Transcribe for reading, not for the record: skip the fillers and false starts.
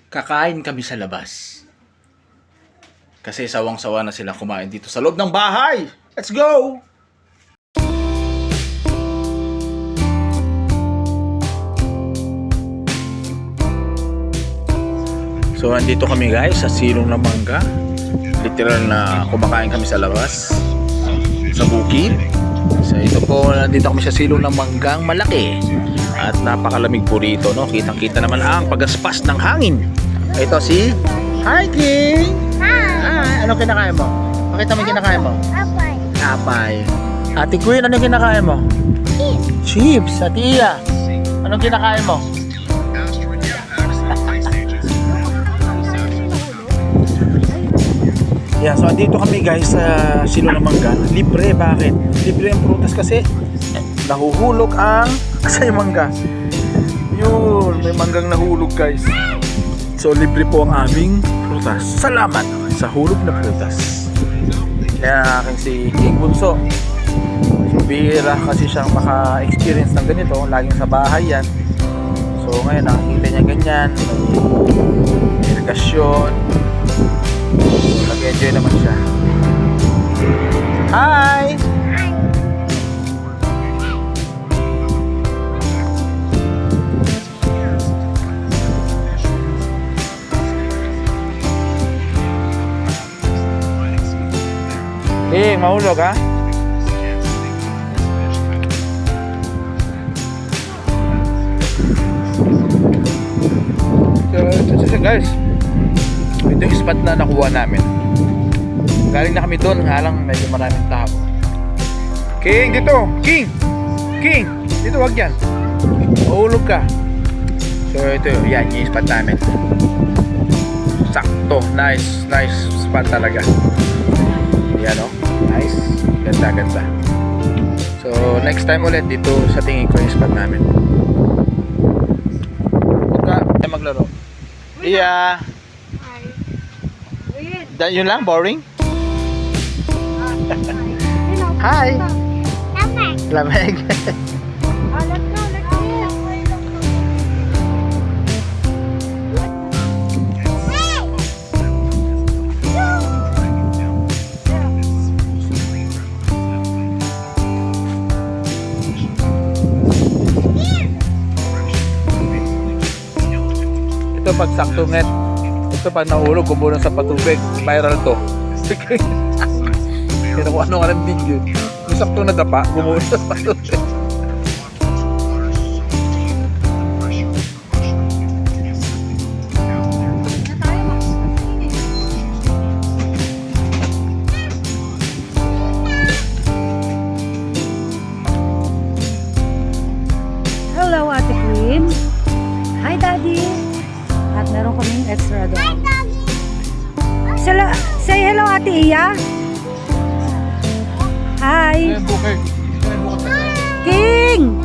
Kakain kami sa labas. Kasi sawang-sawa na sila kumain dito sa loob ng bahay. Let's go! So, andito kami guys sa silong ng mangga. Literal na kumakain kami sa labas. Sa bukid. So, ito po, nandito kami sa silong ng manggang malaki. At napakalamig po rito, no? Kitang-kita naman ang pagaspas ng hangin. Ito si Hi King! Hi! Anong kinakain mo? Pakita mo yung kinakain mo. Apay. Apay. Ate Queen, anong kinakain mo? Chips. Ate Iya, anong kinakain mo? Yeah, so andito kami guys sa Silo ng Mangga. Libre, bakit? Libre ang prutas kasi nahuhulog ang asay mangga. Yun, may manggang nahulog guys. So libre po ang aming prutas. Salamat sa hulog na prutas. Kaya aking si King Bunso. So bihira kasi siyang maka-experience ng ganito. Laging sa bahay yan. So ngayon nakikita niya ganyan. May irrigasyon. Nag-enjoy naman siya. Hi! Mahulog ha? So guys, ito yung spot na nakuha namin. Galing na kami doon, nga lang medyo maraming tao. King, dito! King! King! Dito, wag yan. Mahulog ka. So ito, yan yung spot namin. Sakto, nice spot talaga. Yan o, nice. Ganda, ganda. So next time ulit dito sa tingin ko yung spot namin. Huwag ka maglaro. Iya. Yun lang, boring? Hi! Lamig. Ito pag sakto net. Ito pag nahulog, gumulong sa patubig. Viral to. Kaya kung ano nga ng video. Yung sakto na dapa, gumulong sa patubig. Hello, Ate Queen. Hi, Daddy. At meron kaming extra doon. Say hello, Ate Iya. Hi. King.